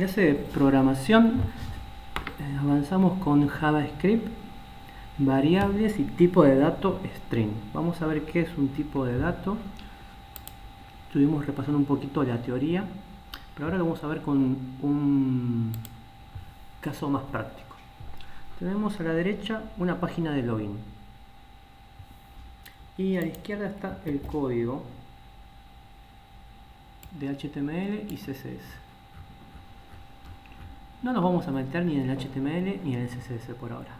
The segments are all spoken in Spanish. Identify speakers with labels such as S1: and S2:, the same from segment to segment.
S1: clase de programación avanzamos con JavaScript, variables y tipo de dato string. Vamos a ver qué es un tipo de dato. Estuvimos repasando un poquito la teoría, pero ahora lo vamos a ver con un caso más práctico. Tenemos a la derecha una página de login y a la izquierda está el código de HTML y CSS. No nos vamos a meter ni en el HTML ni en el CSS por ahora.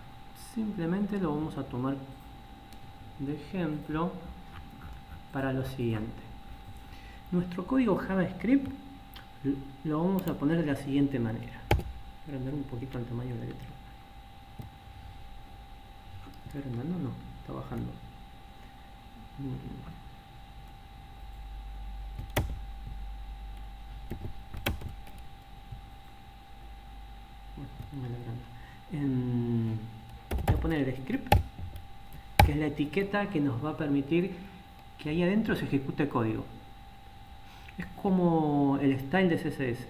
S1: Simplemente lo vamos a tomar de ejemplo para lo siguiente. Nuestro código JavaScript lo vamos a poner de la siguiente manera. Voy a agrandar un poquito el tamaño de la letra. ¿Está agrandando? No, está bajando. Voy a poner el script, que es la etiqueta que nos va a permitir que ahí adentro se ejecute código. Es como el style de CSS.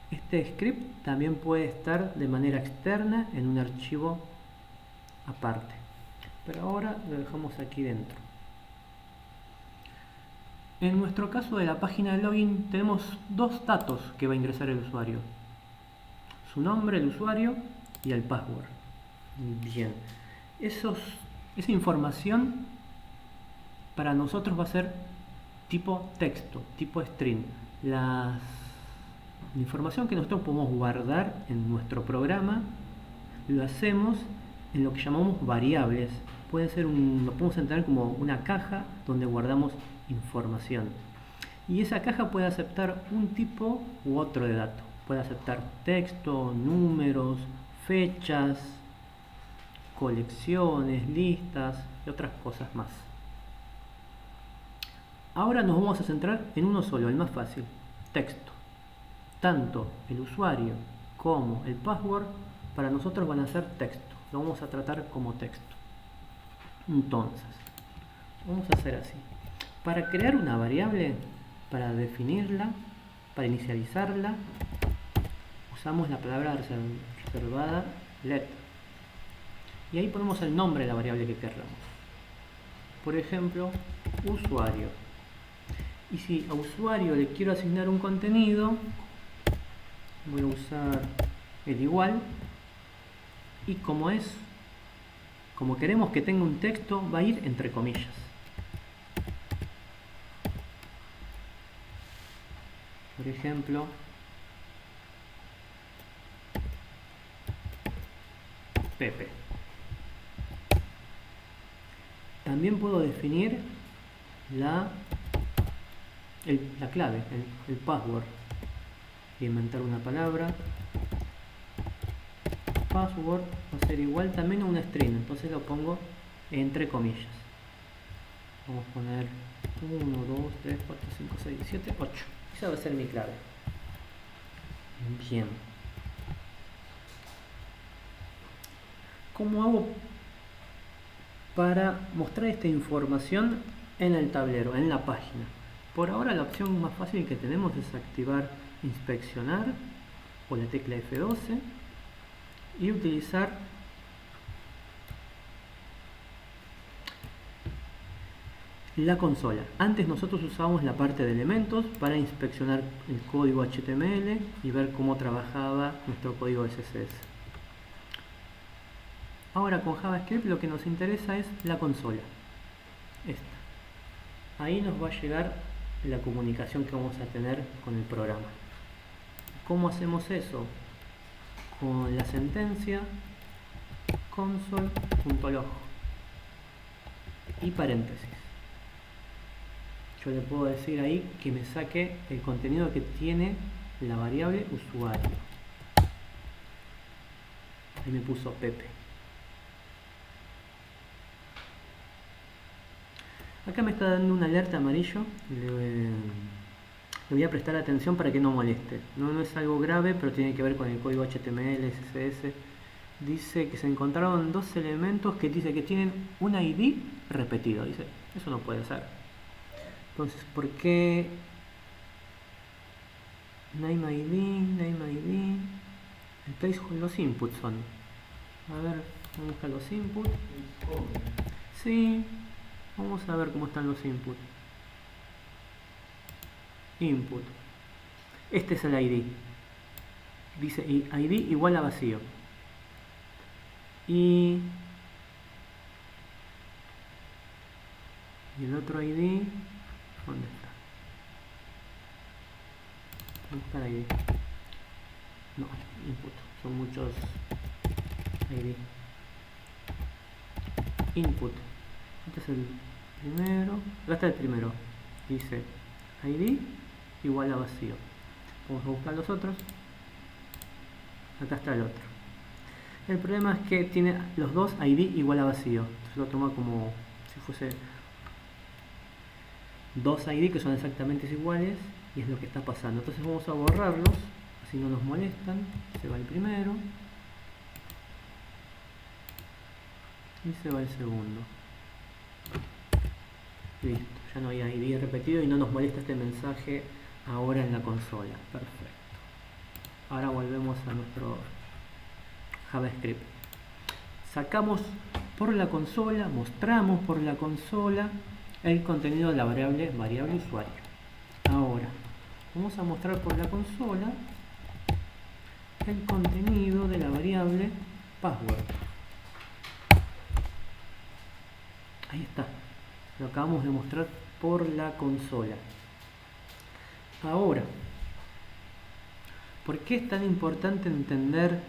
S1: Este script también puede estar de manera externa en un archivo aparte, pero ahora lo dejamos aquí dentro. En nuestro caso de la página de login tenemos dos datos que va a ingresar el usuario: su nombre, el usuario, y el password. Bien, esa información para nosotros va a ser tipo texto, tipo string. La información que nosotros podemos guardar en nuestro programa lo hacemos en lo que llamamos variables. Puede ser lo podemos entender como una caja donde guardamos información. Y esa caja puede aceptar un tipo u otro de dato. Puede aceptar texto, números, fechas, colecciones, listas y otras cosas más. Ahora nos vamos a centrar en uno solo, el más fácil: texto. Tanto el usuario como el password para nosotros van a ser texto. Lo vamos a tratar como texto. Entonces, vamos a hacer así. Para crear una variable, para definirla, para inicializarla, usamos la palabra reservada let. Y ahí ponemos el nombre de la variable que queramos. Por ejemplo, usuario. Y si a usuario le quiero asignar un contenido, voy a usar el igual. Y como queremos que tenga un texto, va a ir entre comillas. Por ejemplo, Pepe. También puedo definir la clave, el password. Inventar una palabra. Password va a ser igual también a una string, entonces lo pongo entre comillas. Vamos a poner 1, 2, 3, 4, 5, 6, 7, 8. Esa va a ser mi clave. Bien. ¿Cómo hago para mostrar esta información en el tablero, en la página? Por ahora la opción más fácil que tenemos es activar inspeccionar o la tecla F12 y utilizar la consola. Antes nosotros usábamos la parte de elementos para inspeccionar el código HTML y ver cómo trabajaba nuestro código de CSS. Ahora con JavaScript lo que nos interesa es la consola. Esta. Ahí nos va a llegar la comunicación que vamos a tener con el programa. ¿Cómo hacemos eso? Con la sentencia console.log y paréntesis. Yo le puedo decir ahí que me saque el contenido que tiene la variable usuario. Ahí me puso Pepe. Acá me está dando una alerta amarillo. Le voy a prestar atención para que no moleste. No es algo grave, pero tiene que ver con el código HTML, CSS. Dice que se encontraron dos elementos que dice que tienen un ID repetido. Dice, eso no puede ser. Entonces, ¿por qué name ID, el placeholder, los inputs son. A ver, vamos a buscar los inputs. Sí, vamos a ver cómo están los inputs. Input. Este es el ID. Dice ID igual a vacío. Y el otro ID, ¿dónde está? ¿Dónde está el ID? No, input. Son muchos ID. Input. Este es el primero. Acá está el primero. Dice ID igual a vacío. Vamos a buscar los otros. Acá está el otro. El problema es que tiene los dos ID igual a vacío. Entonces lo toma como si fuese dos ID que son exactamente iguales, y es lo que está pasando. Entonces vamos a borrarlos, así no nos molestan. Se va el primero y se va el segundo. Listo, ya no hay ID repetido y no nos molesta este mensaje ahora en la consola. Perfecto. Ahora volvemos a nuestro JavaScript. Sacamos por la consola, mostramos por la consola el contenido de la variable usuario. Ahora vamos a mostrar por la consola el contenido de la variable password. Ahí está, lo acabamos de mostrar por la consola. Ahora, ¿por qué es tan importante entender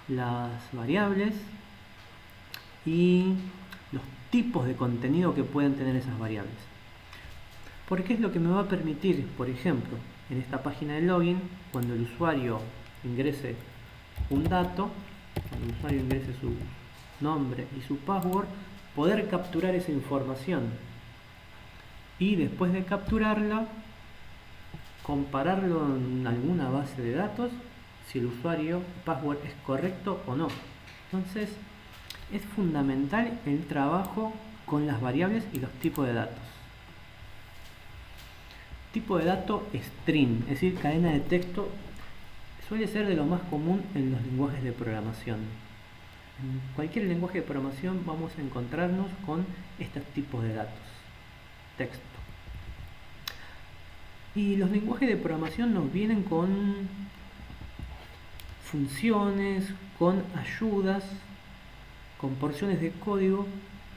S1: las variables y los tipos de contenido que pueden tener esas variables? Porque es lo que me va a permitir, por ejemplo, en esta página de login, cuando el usuario ingrese un dato, cuando el usuario ingrese su nombre y su password, poder capturar esa información y después de capturarla, compararlo en alguna base de datos si el usuario password es correcto o no. Entonces es fundamental el trabajo con las variables y los tipos de datos. Tipo de dato string, es decir, cadena de texto, suele ser de lo más común en los lenguajes de programación. En cualquier lenguaje de programación vamos a encontrarnos con estos tipos de datos, texto. Y los lenguajes de programación nos vienen con funciones, con ayudas, con porciones de código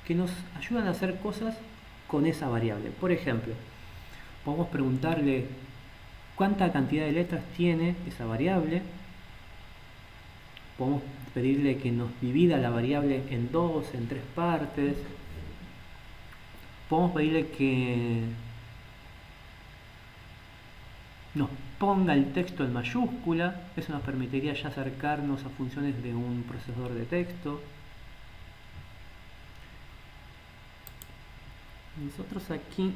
S1: que nos ayudan a hacer cosas con esa variable. Por ejemplo, podemos preguntarle cuánta cantidad de letras tiene esa variable. Podemos pedirle que nos divida la variable en dos, en tres partes. Podemos pedirle que nos ponga el texto en mayúscula. Eso nos permitiría ya acercarnos a funciones de un procesador de texto. Nosotros aquí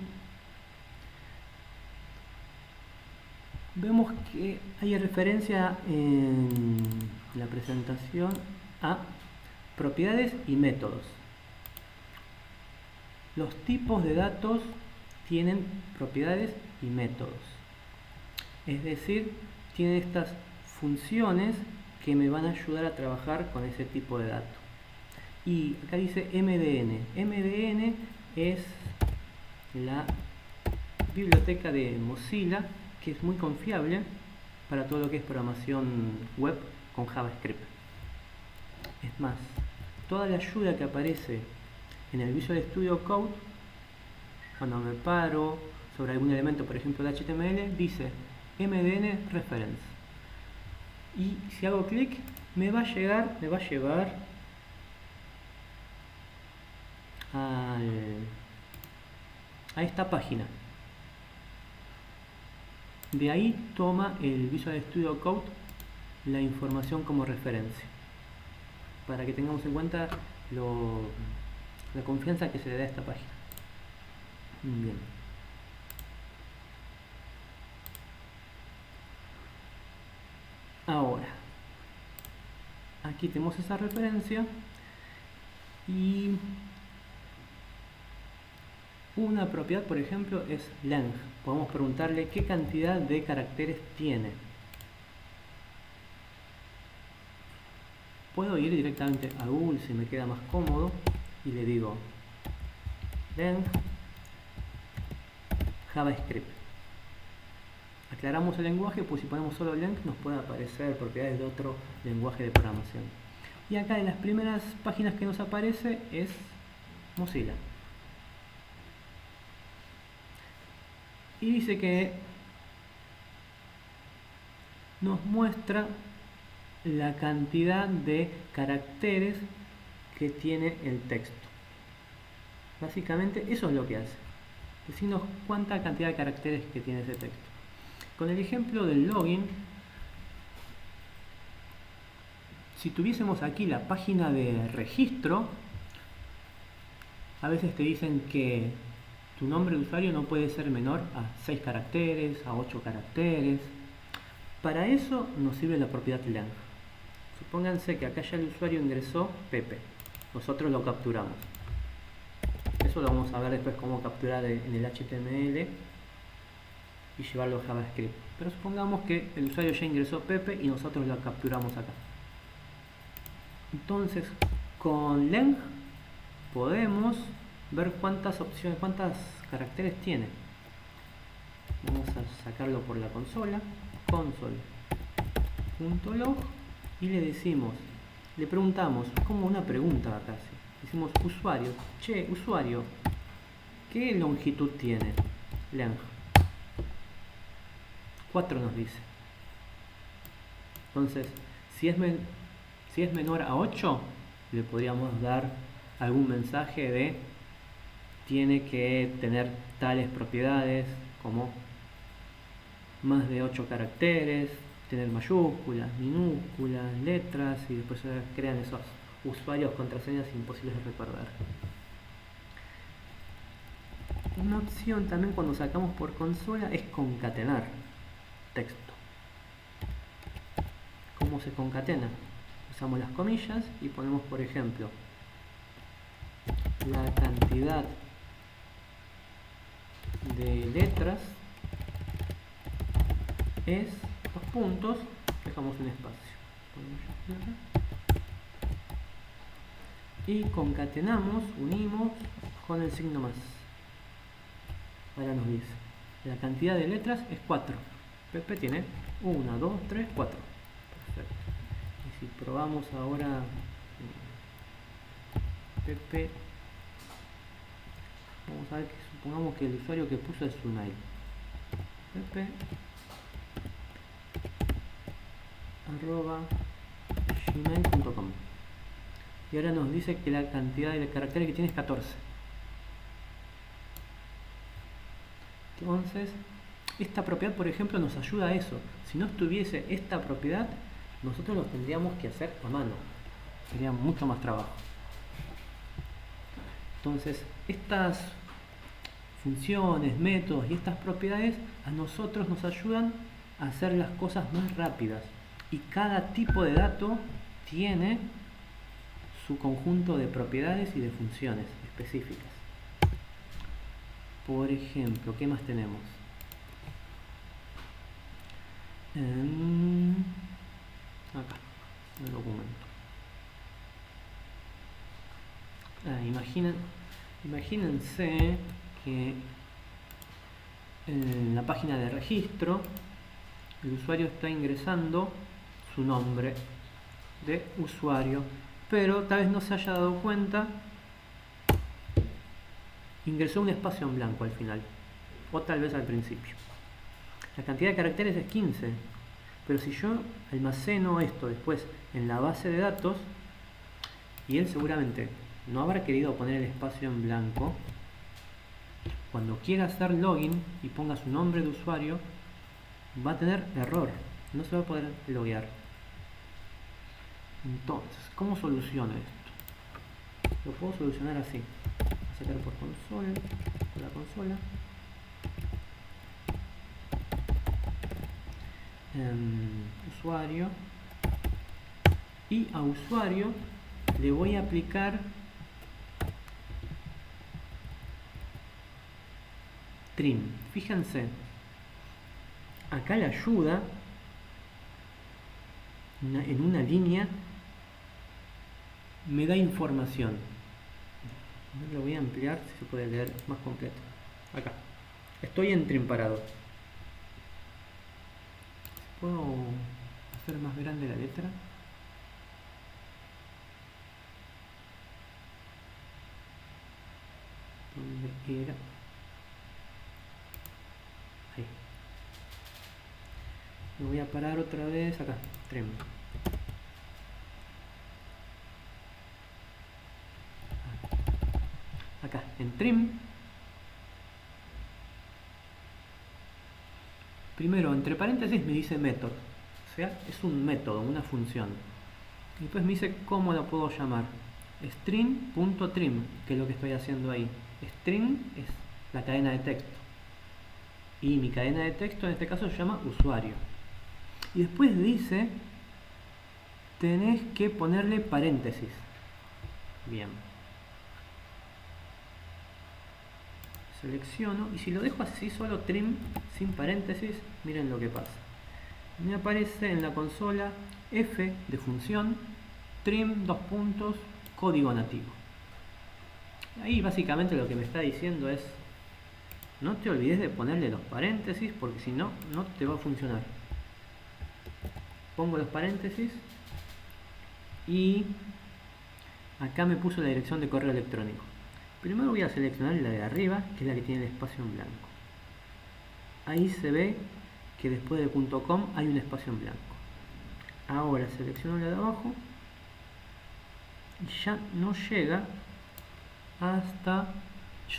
S1: vemos que hay referencia en la presentación a propiedades y métodos. Los tipos de datos tienen propiedades y métodos. Es decir, tienen estas funciones que me van a ayudar a trabajar con ese tipo de datos. Y acá dice MDN. MDN es la biblioteca de Mozilla, que es muy confiable para todo lo que es programación web con JavaScript. Es más, toda la ayuda que aparece en el Visual Studio Code, cuando me paro sobre algún elemento, por ejemplo de HTML, dice MDN reference. Y si hago clic, me va a llevar a esta página. De ahí toma el Visual Studio Code la información como referencia, para que tengamos en cuenta la confianza que se le da a esta página. Bien. Ahora, aquí tenemos esa referencia y una propiedad, por ejemplo, es length. Podemos preguntarle qué cantidad de caracteres tiene. puedo ir directamente a Google si me queda más cómodo y le digo length JavaScript. Aclaramos el lenguaje, pues si ponemos solo length nos puede aparecer propiedades de otro lenguaje de programación. Y acá en las primeras páginas que nos aparece es Mozilla. Y dice que nos muestra la cantidad de caracteres que tiene el texto. Básicamente eso es lo que hace. Decirnos cuánta cantidad de caracteres que tiene ese texto. Con el ejemplo del login, si tuviésemos aquí la página de registro, a veces te dicen que tu nombre de usuario no puede ser menor a 6 caracteres, a 8 caracteres. Para eso nos sirve la propiedad length. Supónganse que acá ya el usuario ingresó Pepe. Nosotros lo capturamos. Eso lo vamos a ver después cómo capturar en el HTML y llevarlo a JavaScript. Pero supongamos que el usuario ya ingresó Pepe y nosotros lo capturamos acá. Entonces, con length podemos ver cuántas opciones, cuántos caracteres tiene. Vamos a sacarlo por la consola, console.log, y le decimos, le preguntamos, como una pregunta casi. Decimos usuario, usuario, ¿qué longitud tiene? Length 4 nos dice. Entonces, si es menor a 8, le podríamos dar algún mensaje de tiene que tener tales propiedades como más de 8 caracteres, tener mayúsculas, minúsculas, letras, y después se crean esos usuarios, contraseñas imposibles de recordar. Una opción también cuando sacamos por consola es concatenar texto. ¿Cómo se concatena? Usamos las comillas y ponemos, por ejemplo, la cantidad de letras es 2 puntos, dejamos un espacio y concatenamos, unimos con el signo más. Ahora nos dice la cantidad de letras es 4. Pepe tiene 1, 2, 3, 4. Perfecto. Y si probamos ahora Pepe, vamos a ver que supongamos que el usuario que puso es Sunay. Pepe @gmail.com, y ahora nos dice que la cantidad de caracteres que tiene es 14. Entonces, esta propiedad, por ejemplo, nos ayuda a eso. Si no estuviese esta propiedad, nosotros lo tendríamos que hacer a mano. Sería mucho más trabajo. Entonces, estas funciones, métodos y estas propiedades a nosotros nos ayudan a hacer las cosas más rápidas. Y cada tipo de dato tiene su conjunto de propiedades y de funciones específicas. Por ejemplo, ¿qué más tenemos? Acá, en el documento. Imagínense que en la página de registro el usuario está ingresando su nombre de usuario, pero tal vez no se haya dado cuenta, ingresó un espacio en blanco al final, o tal vez al principio. La cantidad de caracteres es 15, pero si yo almaceno esto después en la base de datos, y él seguramente no habrá querido poner el espacio en blanco, cuando quiera hacer login y ponga su nombre de usuario, va a tener error, no se va a poder loguear. Entonces, ¿cómo soluciono esto? Lo puedo solucionar así. Voy a sacar por la consola. Usuario. Y a usuario le voy a aplicar trim. Fíjense, acá la ayuda en una línea me da información. Lo voy a ampliar si se puede leer más completo. Acá. Estoy en trim parado. ¿Puedo hacer más grande la letra? ¿Dónde era? Ahí. Me voy a parar otra vez acá. Trim. Acá, en trim. Primero, entre paréntesis me dice method. O sea, es un método, una función. Y después me dice cómo la puedo llamar. String.trim, que es lo que estoy haciendo ahí. String es la cadena de texto. Y mi cadena de texto en este caso se llama usuario. Y después dice, tenés que ponerle paréntesis. Bien. Selecciono y si lo dejo así solo trim sin paréntesis, miren lo que pasa. Me aparece en la consola F de función trim código nativo. Ahí básicamente lo que me está diciendo es no te olvides de ponerle los paréntesis porque si no, no te va a funcionar. Pongo los paréntesis y acá me puso la dirección de correo electrónico. Primero voy a seleccionar la de arriba, que es la que tiene el espacio en blanco. Ahí se ve que después de .com hay un espacio en blanco. Ahora selecciono la de abajo y ya no llega hasta,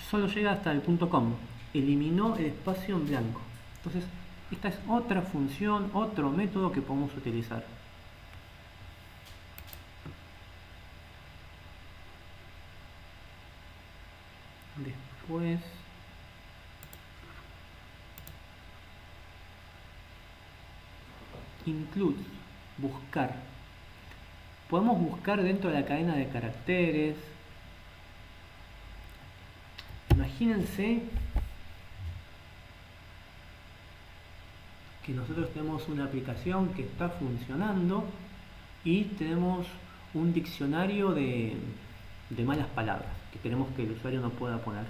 S1: solo llega hasta el .com. Eliminó el espacio en blanco. Entonces, esta es otra función, otro método que podemos utilizar. Después include, buscar. Podemos buscar dentro de la cadena de caracteres. Imagínense que nosotros tenemos una aplicación que está funcionando y tenemos un diccionario de malas palabras que queremos que el usuario no pueda poner.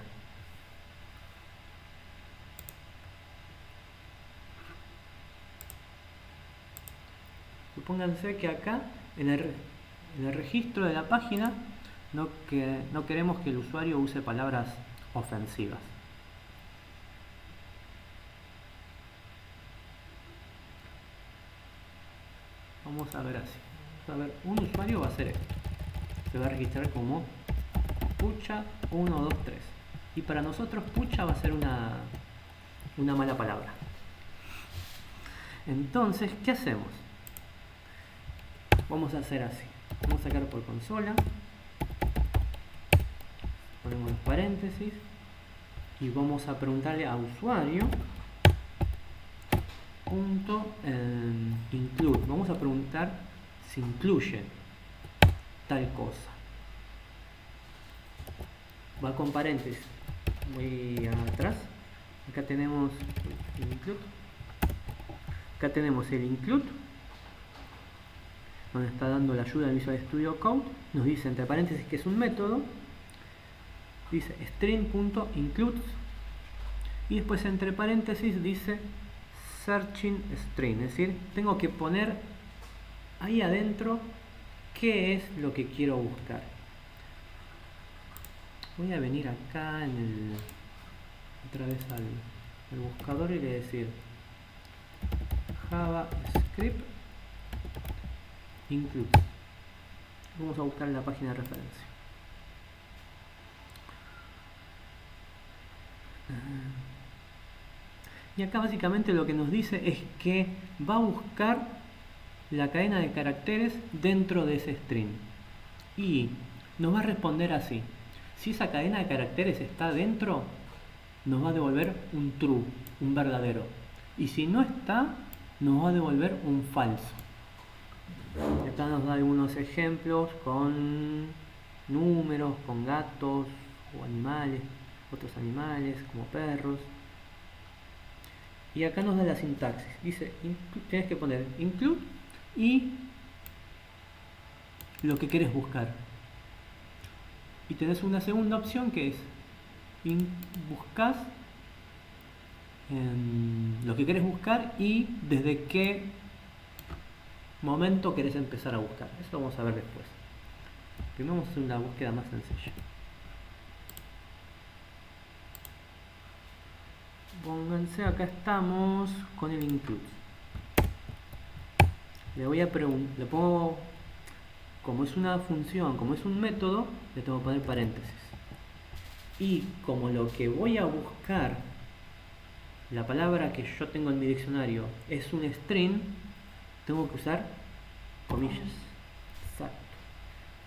S1: Supónganse que acá en el registro de la página no queremos que el usuario use palabras ofensivas. Vamos a ver así. Vamos a ver, un usuario va a hacer esto. Se va a registrar como pucha 123 y para nosotros pucha va a ser una mala palabra. Entonces, ¿qué hacemos? Vamos a hacer así. Vamos a sacar por consola, ponemos los paréntesis y vamos a preguntarle a usuario include. Vamos a preguntar si incluye tal cosa. Va con paréntesis. Voy atrás. Acá tenemos el include. Acá tenemos el include, donde está dando la ayuda del Visual Studio Code. Nos dice entre paréntesis que es un método. Dice string.includes y después entre paréntesis dice searching string, es decir, tengo que poner ahí adentro qué es lo que quiero buscar. Voy a venir acá otra vez al buscador y le voy a decir JavaScript include. Vamos a buscar la página de referencia. Y acá básicamente lo que nos dice es que va a buscar la cadena de caracteres dentro de ese string y nos va a responder así. Si esa cadena de caracteres está dentro, nos va a devolver un true, un verdadero, y si no está, nos va a devolver un falso. Y acá nos da algunos ejemplos con números, con gatos o animales, otros animales como perros. Y acá nos da la sintaxis. Dice, tienes que poner include y lo que quieres buscar. Y tenés una segunda opción que es buscas lo que querés buscar y desde qué momento querés empezar a buscar. Eso lo vamos a ver después. Primero vamos a hacer una búsqueda más sencilla. Pónganse, acá estamos con el include. Le pongo, como es una función, como es un método, le tengo que poner paréntesis. Y como lo que voy a buscar, la palabra que yo tengo en mi diccionario es un string, tengo que usar comillas. Exacto.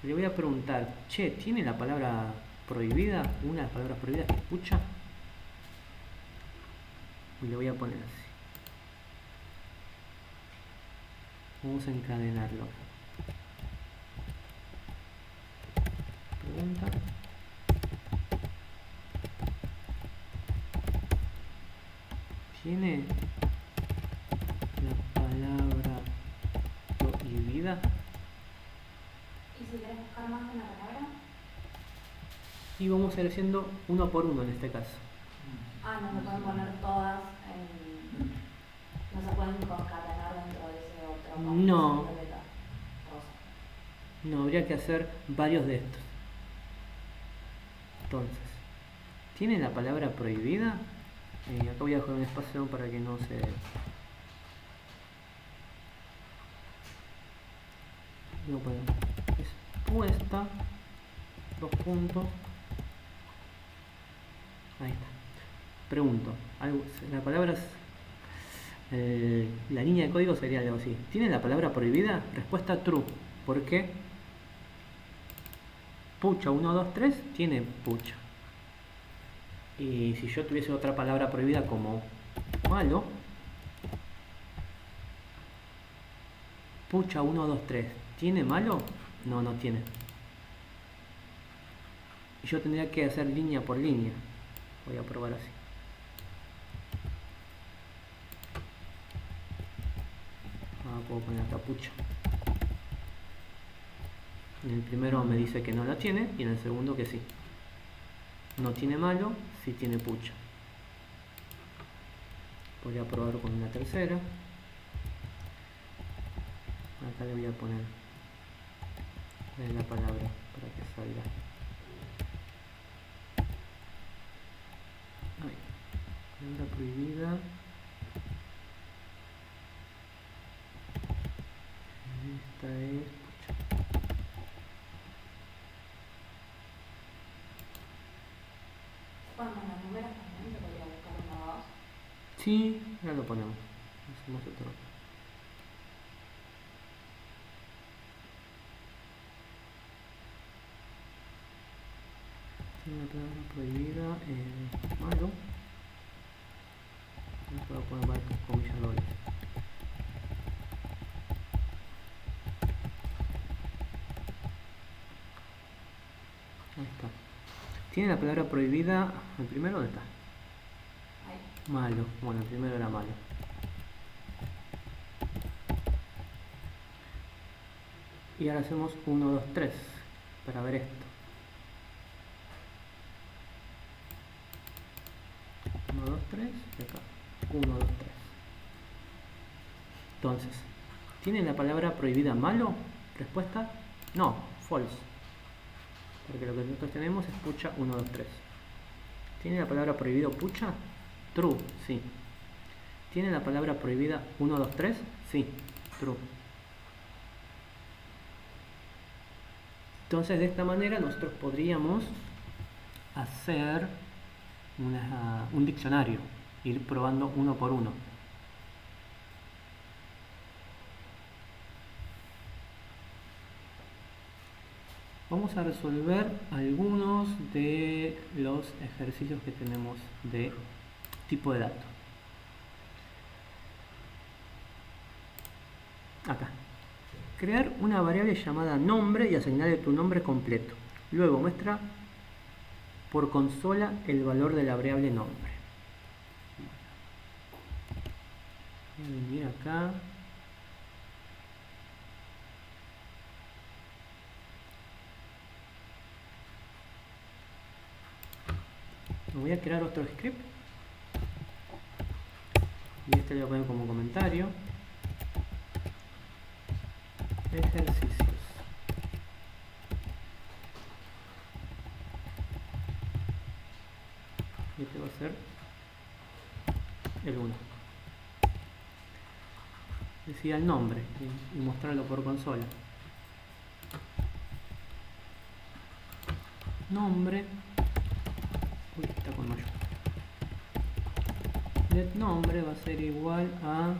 S1: Le voy a preguntar, che, ¿tiene la palabra prohibida? Una de las palabras prohibidas que escucha. Y le voy a poner así. Vamos a encadenarlo. Pregunta. ¿Tiene la palabra prohibida?
S2: ¿Y si quieres buscar más de una palabra?
S1: Y vamos a ir haciendo uno por uno en este caso.
S2: Ah, no se pueden poner todas no se pueden concatenar dentro de ese otro.
S1: No. No, habría que hacer varios de estos. Entonces, ¿tiene la palabra prohibida? Acá voy a dejar un espacio para que no se... No puedo. Expuesta. 2 puntos. Ahí está. Pregunto. La palabra la línea de código sería algo así. ¿Tiene la palabra prohibida? Respuesta true. ¿Por qué? Pucha 1, 2, 3 tiene pucha. Y si yo tuviese otra palabra prohibida como malo, pucha 1, 2, 3, ¿tiene malo? No, no tiene. Y yo tendría que hacer línea por línea. Voy a probar así. Puedo poner acá pucha. En el primero me dice que no la tiene y en el segundo que sí. No tiene malo, sí tiene pucha. Voy a probar con una tercera. Acá le voy a poner la palabra para que salga. Ahí. Palabra prohibida. Esta es pucha.
S2: Cuando los números también se podría buscar 1, 2.
S1: Sí, ya lo ponemos. Hacemos otro. Tiene una palabra prohibida, malo. Esto voy a poner varias comillas dobles. Ahí está. Tiene la palabra prohibida. ¿El primero dónde está?
S2: Ahí.
S1: Malo. Bueno, el primero era malo. Y ahora hacemos 1, 2, 3 para ver esto. 1, 2, 3 y acá. 1, 2, 3. Entonces, ¿tiene la palabra prohibida malo? Respuesta, no, false. Porque lo que nosotros tenemos es pucha 1, 2, 3. ¿Tiene la palabra prohibido pucha? True, sí. ¿Tiene la palabra prohibida 1, 2, 3? Sí, true. Entonces de esta manera nosotros podríamos hacer un diccionario, ir probando uno por uno. Vamos a resolver algunos de los ejercicios que tenemos de tipo de dato. Acá. Crear una variable llamada nombre y asignarle tu nombre completo. Luego muestra por consola el valor de la variable nombre. Voy a venir acá. Voy a crear otro script y este le voy a poner como comentario: ejercicios. Y este va a ser el 1. Decía el nombre y mostrarlo por consola. Nombre, uy, está con mayúscula. Let nombre va a ser igual a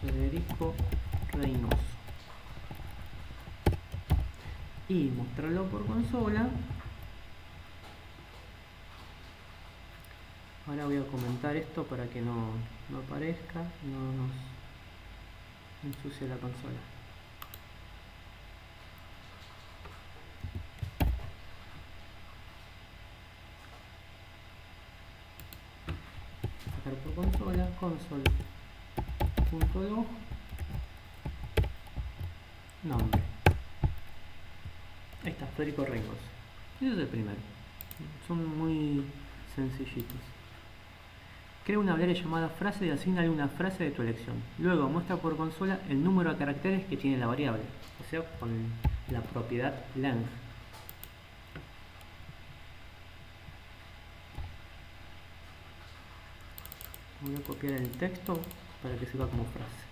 S1: Federico Reynoso. Y mostrarlo por consola. Ahora voy a comentar esto para que no aparezca, no nos ensucie la consola. Sacar por consola, console.log, nombre. Ahí está, Federico Reynoso. Ese es el primero. Son muy sencillitos. Crea una variable llamada frase y asignale una frase de tu elección. Luego muestra por consola el número de caracteres que tiene la variable, o sea, con la propiedad length. Voy a copiar el texto para que sirva como frase.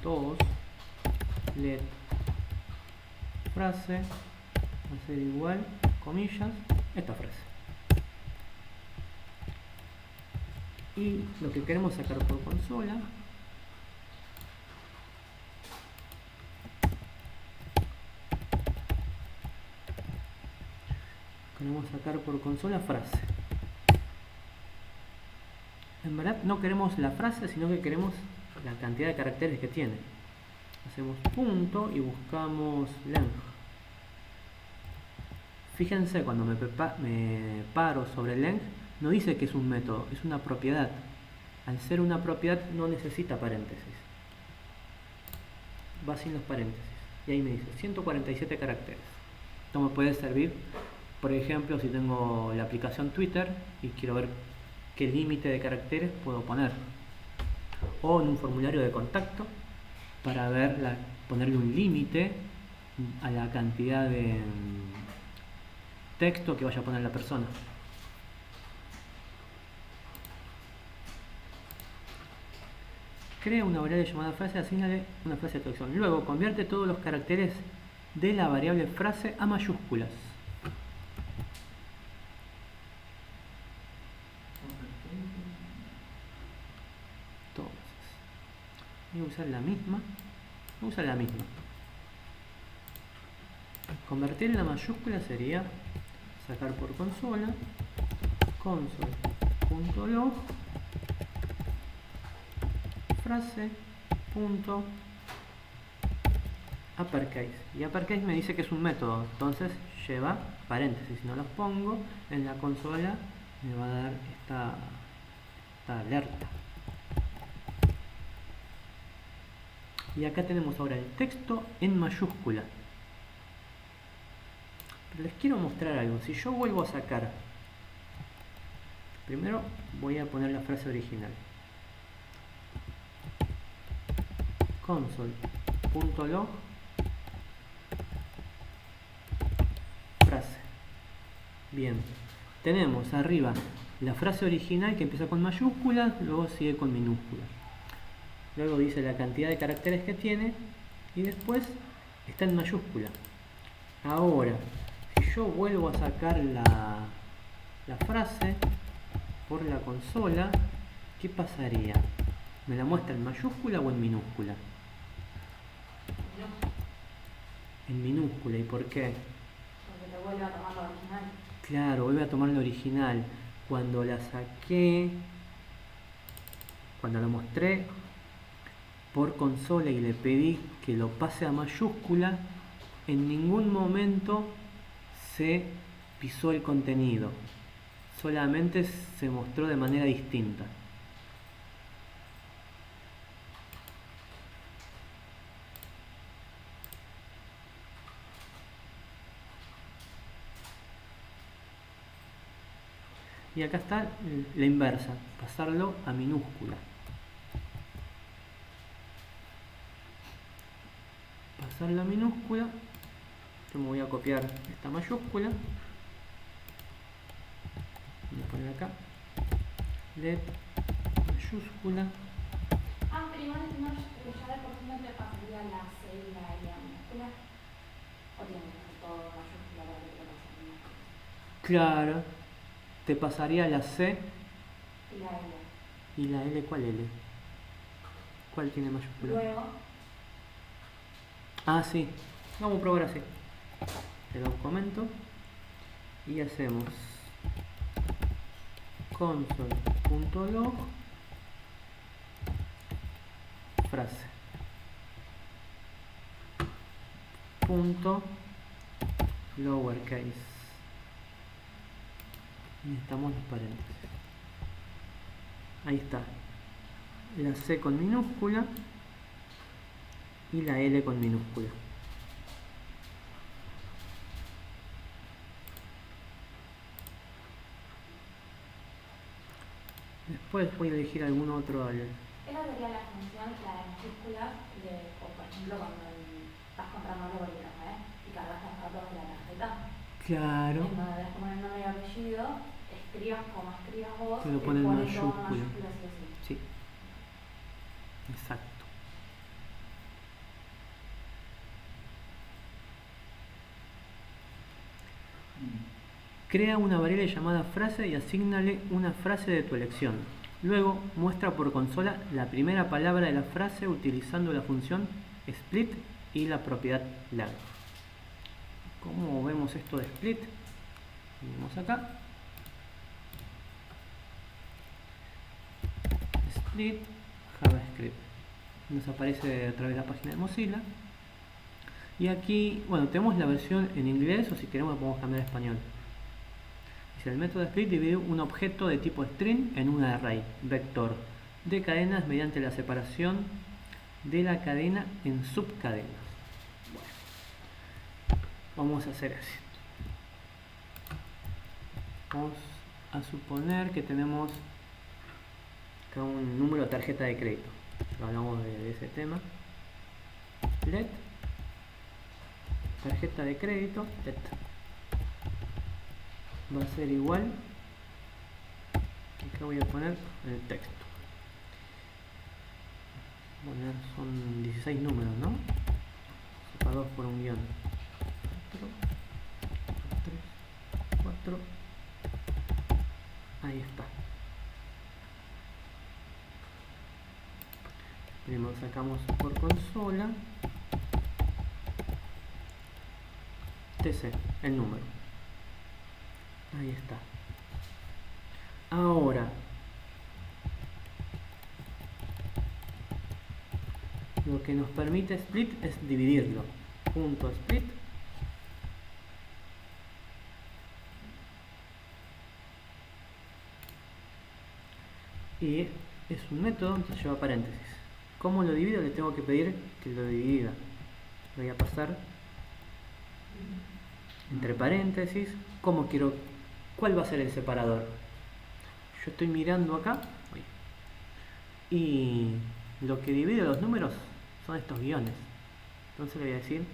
S1: 2 let frase va a ser igual, comillas, esta frase. Y lo que queremos sacar por consola frase. En verdad no queremos la frase, sino que queremos la cantidad de caracteres que tiene. Hacemos punto y buscamos length. Fíjense, cuando me paro sobre length, no dice que es un método, es una propiedad. Al ser una propiedad no necesita paréntesis. Va sin los paréntesis. Y ahí me dice 147 caracteres. Esto me puede servir, por ejemplo, si tengo la aplicación Twitter y quiero ver qué límite de caracteres puedo poner. O en un formulario de contacto para ponerle un límite a la cantidad de texto que vaya a poner la persona. Crea una variable llamada frase, asignale una frase de tu elección. Luego convierte todos los caracteres de la variable frase a mayúsculas. Entonces, voy a usar la misma. Voy a usar la misma. Convertir en la mayúscula sería sacar por consola console.log frase punto uppercase, y uppercase me dice que es un método, entonces lleva paréntesis. Si no los pongo en la consola me va a dar esta alerta. Y acá tenemos ahora el texto en mayúscula. Pero les quiero mostrar algo. Si yo vuelvo a sacar, primero voy a poner la frase original. Console.log frase. Bien, tenemos arriba la frase original que empieza con mayúsculas, luego sigue con minúsculas. Luego dice la cantidad de caracteres que tiene y después está en mayúscula. Ahora, si yo vuelvo a sacar la frase por la consola, ¿qué pasaría? ¿Me la muestra en mayúscula o en minúscula? En minúscula. ¿Y por qué?
S2: Porque te vuelve a tomar lo original.
S1: Claro, vuelve a tomar lo original. Cuando la saqué, cuando la mostré por consola y le pedí que lo pase a mayúscula, en ningún momento se pisó el contenido. Solamente se mostró de manera distinta. Y acá está la inversa, pasarlo a minúscula. Pasarlo a minúscula. Yo me voy a copiar esta mayúscula. Voy a poner acá. Let mayúscula.
S2: Pero igual no, ya de por sí no te pasaría la C y la L minúscula. O tiene que ser todo mayúscula para que te lo pasen minúscula.
S1: Claro. Te pasaría la C
S2: Y la L.
S1: y la L. ¿Cuál L? ¿Cuál tiene mayúscula?
S2: Luego,
S1: Ah, sí. Vamos a probar así. Te lo comento. Y hacemos console.log frase punto lowercase. Necesitamos los paréntesis. Ahí está. La C con minúscula y la L con minúscula. Después voy a elegir algún otro.
S2: esa sería la función, la de mayúscula, o por ejemplo cuando estás comprando algo por internet y cargas los datos de la tarjeta.
S1: Claro.
S2: En donde debes poner el nombre y apellido, escribas como escribas vos,
S1: Te lo pone en
S2: todo
S1: mayúscula.
S2: mayúscula sí o sí.
S1: Sí. Exacto. Crea una variable llamada frase y asígnale una frase de tu elección. Luego muestra por consola la primera palabra de la frase utilizando la función split y la propiedad lag. ¿Cómo vemos esto de split? Venimos acá. Split JavaScript. Nos aparece otra vez la página de Mozilla. Y aquí, bueno, tenemos la versión en inglés o si queremos la podemos cambiar a español. Dice, el método split divide un objeto de tipo string en un array vector de cadenas mediante la separación de la cadena en subcadenas. Bueno, vamos a hacer esto. Vamos a suponer que tenemos acá un número de tarjeta de crédito. Hablamos de ese tema. Let tarjeta de crédito, let va a ser igual. Acá voy a poner el texto. Poner, son 16 números, ¿no? Separados por un guión. 3, 4. Ahí está. Primero sacamos por consola. TC, el número. Ahí está. Ahora, lo que nos permite split es dividirlo. Punto split. Y es un método que lleva paréntesis. ¿Cómo lo divido? Le tengo que pedir que lo divida. Voy a pasar entre paréntesis. ¿Cómo quiero? ¿Cuál va a ser el separador? Yo estoy mirando acá y lo que divide los números son estos guiones. Entonces le voy a decir,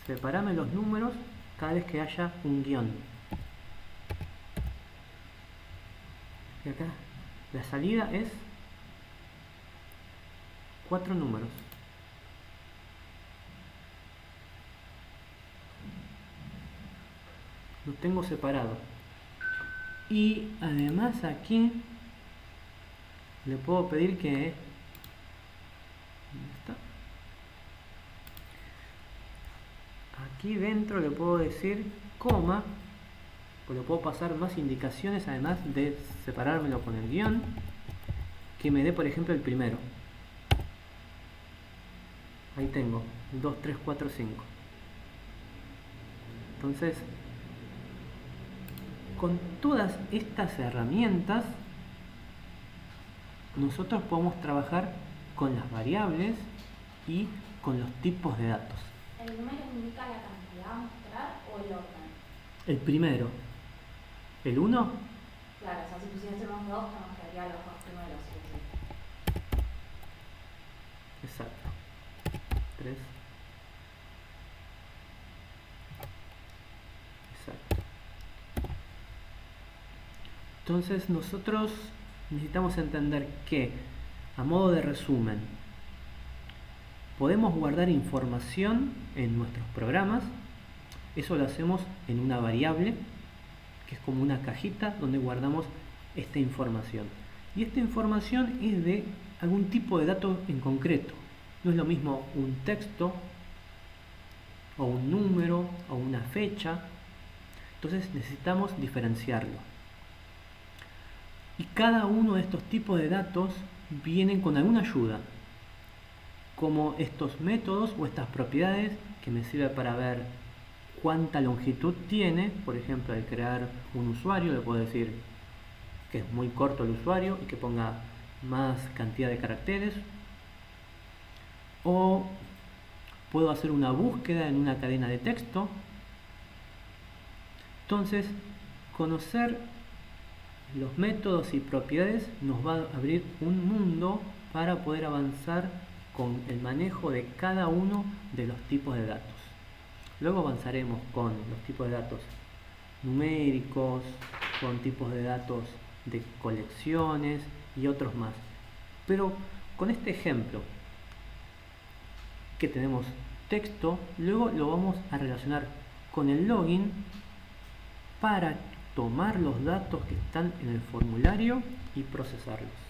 S1: separame los números cada vez que haya un guión. Y acá la salida es 4 números. Lo tengo separado. Y además aquí le puedo pedir que... ¿Dónde está? Aquí dentro le puedo decir coma, pues le puedo pasar más indicaciones además de separármelo con el guión, que me dé por ejemplo el primero. Ahí tengo 2, 3, 4, 5. Entonces, con todas estas herramientas nosotros podemos trabajar con las variables y con los tipos de datos.
S2: ¿El número indica la cantidad a mostrar o el orden?
S1: El primero, el 1,
S2: Claro, o sea, si pusiésemos 2, nos quedaría los 2 primeros. ¿Sí?
S1: Exacto. 3. Exacto. Entonces nosotros necesitamos entender que, a modo de resumen, podemos guardar información en nuestros programas. Eso lo hacemos en una variable, que es como una cajita donde guardamos esta información. Y esta información es de algún tipo de dato en concreto. No es lo mismo un texto, o un número, o una fecha. Entonces necesitamos diferenciarlo. Y cada uno de estos tipos de datos vienen con alguna ayuda, como estos métodos o estas propiedades que me sirven para ver cuánta longitud tiene. Por ejemplo, al crear un usuario le puedo decir que es muy corto el usuario y que ponga más cantidad de caracteres, o puedo hacer una búsqueda en una cadena de texto. Entonces, conocer los métodos y propiedades nos va a abrir un mundo para poder avanzar con el manejo de cada uno de los tipos de datos. Luego avanzaremos con los tipos de datos numéricos, con tipos de datos de colecciones y otros más. Pero con este ejemplo que tenemos texto, luego lo vamos a relacionar con el login para tomar los datos que están en el formulario y procesarlos.